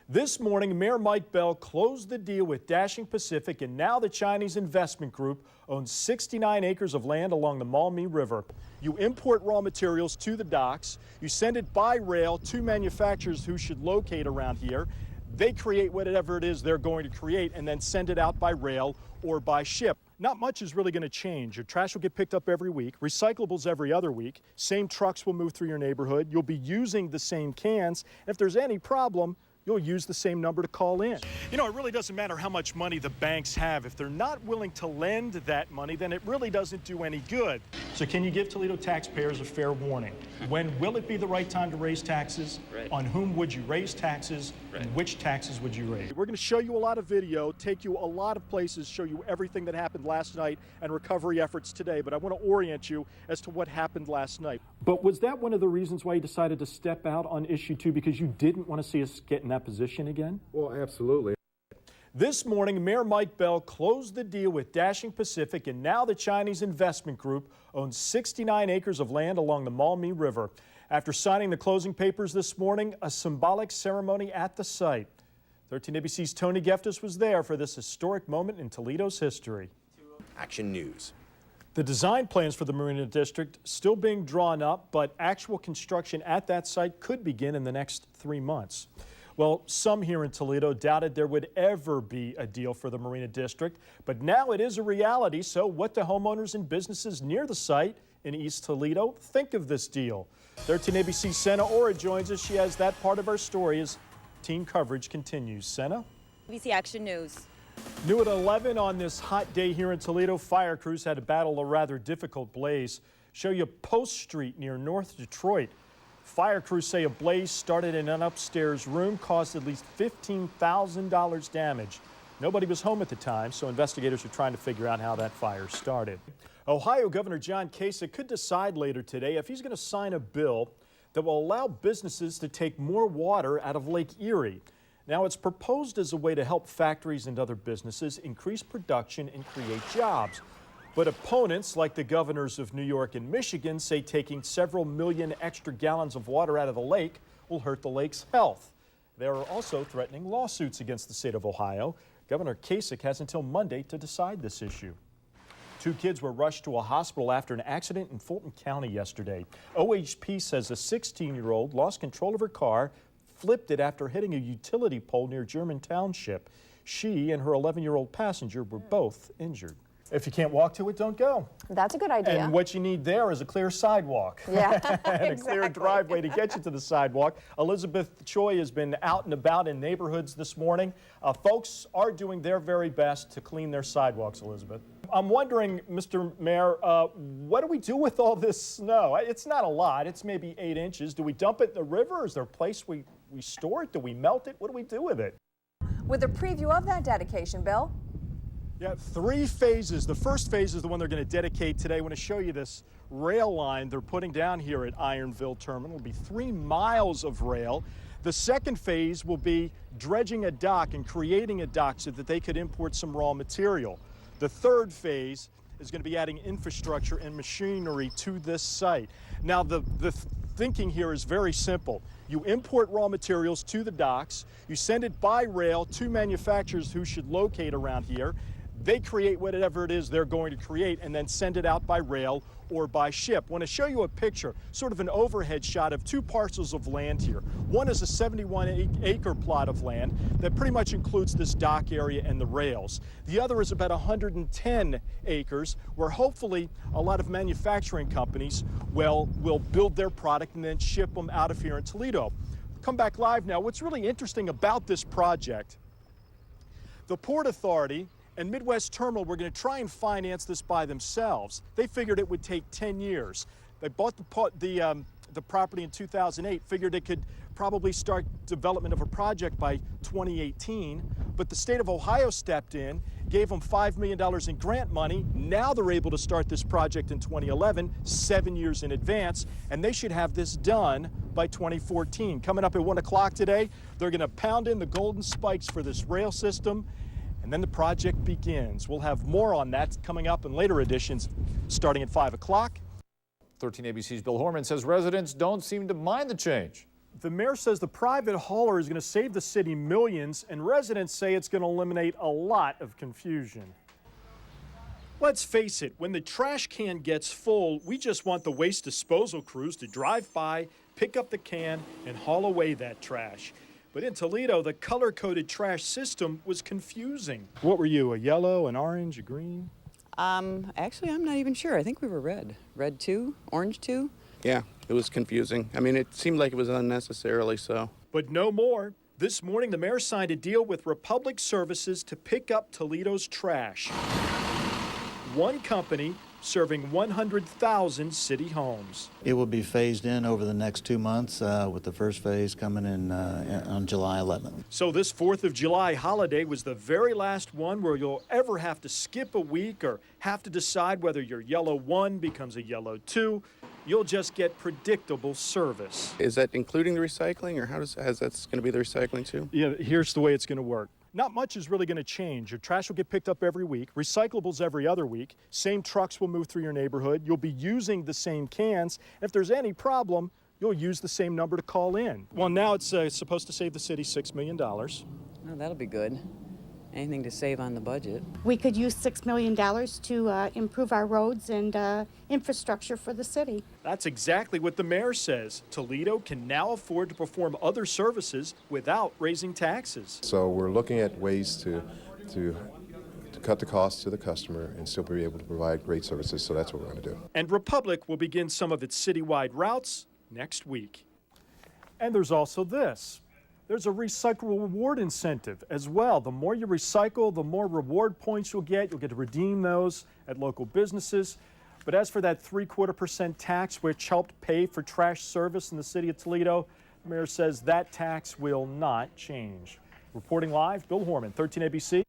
This morning, Mayor Mike Bell closed the deal with Dashing Pacific, and now the Chinese investment group owns 69 acres of land along the Maumee River. You import raw materials to the docks, you send it by rail to manufacturers who should locate around here. They create whatever it is they're going to create and then send it out by rail or by ship. Not much is really going to change. Your trash will get picked up every week, recyclables every other week, same trucks will move through your neighborhood, you'll be using the same cans. If there's any problem, you'll use the same number to call in. You know, it really doesn't matter how much money the banks have. If they're not willing to lend that money, then it really doesn't do any good. So can you give Toledo taxpayers a fair warning? When will it be the right time to raise taxes? Right. On whom would you raise taxes? Right. And which taxes would you raise? We're going to show you a lot of video, take you a lot of places, show you everything that happened last night and recovery efforts today. But I want to orient you as to what happened last night. But was that one of the reasons why you decided to step out on issue 2, because you didn't want to see us get in that position again? Well, absolutely. This morning, Mayor Mike Bell closed the deal with Dashing Pacific, and now the Chinese investment group owns 69 acres of land along the Maumee River. After signing the closing papers this morning, a symbolic ceremony at the site. 13 ABC's Tony Geftis was there for this historic moment in Toledo's history. Action News. The design plans for the Marina District still being drawn up, but actual construction at that site could begin in the next 3 months. Well, some here in Toledo doubted there would ever be a deal for the Marina District, but now it is a reality. So what do homeowners and businesses near the site in East Toledo think of this deal? 13 ABC's Senna Ora joins us. She has that part of our story as team coverage continues. Senna? ABC Action News. New at 11 on this hot day here in Toledo, fire crews had to battle a rather difficult blaze. Show you Post Street near North Detroit. Fire crews say a blaze started in an upstairs room, caused at least $15,000 damage. Nobody was home at the time, so investigators are trying to figure out how that fire started. Ohio Governor John Kasich could decide later today if he's going to sign a bill that will allow businesses to take more water out of Lake Erie. Now, it's proposed as a way to help factories and other businesses increase production and create jobs. But opponents, like the governors of New York and Michigan, say taking several million extra gallons of water out of the lake will hurt the lake's health. They are also threatening lawsuits against the state of Ohio. Governor Kasich has until Monday to decide this issue. 2 kids were rushed to a hospital after an accident in Fulton County yesterday. OHP says a 16-year-old lost control of her car, flipped it after hitting a utility pole near German Township. She and her 11-year-old passenger were both injured. If you can't walk to it, don't go. That's a good idea. And what you need there is a clear sidewalk. Yeah, and exactly. a clear driveway to get you to the sidewalk. Elizabeth Choi has been out and about in neighborhoods this morning. Folks are doing their very best to clean their sidewalks, Elizabeth. I'm wondering, Mr. Mayor, what do we do with all this snow? It's not a lot. It's maybe 8 inches. Do we dump it in the river? Is there a place we store it? Do we melt it? What do we do with it? With a preview of that dedication, Bill. Yeah, 3 phases. The first phase is the one they're going to dedicate today. I want to show you this rail line they're putting down here at Ironville Terminal. It'll be 3 miles of rail. The second phase will be dredging a dock and creating a dock so that they could import some raw material. The third phase is going to be adding infrastructure and machinery to this site. Now, the thinking here is very simple. You import raw materials to the docks, you send it by rail to manufacturers who should locate around here. They create whatever it is they're going to create and then send it out by rail or by ship. I want to show you a picture, sort of an overhead shot of 2 parcels of land here. One is a 71-acre plot of land that pretty much includes this dock area and the rails. The other is about 110 acres where hopefully a lot of manufacturing companies will build their product and then ship them out of here in Toledo. Come back live now. What's really interesting about this project, the Port Authority and Midwest Terminal were going to try and finance this by themselves. They figured it would take 10 years. They bought the property in 2008, figured it could probably start development of a project by 2018, but the state of Ohio stepped in, gave them $5 million in grant money. Now they're able to start this project in 2011, 7 years in advance, and they should have this done by 2014. Coming up at 1 o'clock today, they're going to pound in the golden spikes for this rail system, and then the project begins. We'll have more on that coming up in later editions starting at 5 o'clock. 13 ABC's Bill Horman says residents don't seem to mind the change. The mayor says the private hauler is going to save the city millions, and residents say it's going to eliminate a lot of confusion. Let's face it, when the trash can gets full, we just want the waste disposal crews to drive by, pick up the can, and haul away that trash. But in Toledo, the color-coded trash system was confusing. What were you, a yellow, an orange, a green? Actually, I'm not even sure. I think we were red. Red 2, orange 2. Yeah, it was confusing. I mean, it seemed like it was unnecessarily so. But no more. This morning, the mayor signed a deal with Republic Services to pick up Toledo's trash. One company serving 100,000 city homes. It will be phased in over the next 2 months, with the first phase coming in on July 11th. So this 4th of July holiday was the very last one where you'll ever have to skip a week or have to decide whether your yellow 1 becomes a yellow 2. You'll just get predictable service. Is that including the recycling, or that's going to be the recycling too? Yeah, here's the way it's going to work. Not much is really going to change. Your trash will get picked up every week, recyclables every other week, same trucks will move through your neighborhood, you'll be using the same cans. If there's any problem, you'll use the same number to call in. Well, now it's supposed to save the city $6 million. Oh, that'll be good. Anything to save on the budget. We could use $6 million to improve our roads and infrastructure for the city. That's exactly what the mayor says. Toledo can now afford to perform other services without raising taxes. So we're looking at ways to cut the cost to the customer and still be able to provide great services, so that's what we're going to do. And Republic will begin some of its citywide routes next week. And there's also this. There's a recycle reward incentive as well. The more you recycle, the more reward points you'll get. You'll get to redeem those at local businesses. But as for that 0.75% tax, which helped pay for trash service in the city of Toledo, the mayor says that tax will not change. Reporting live, Bill Horman, 13 ABC.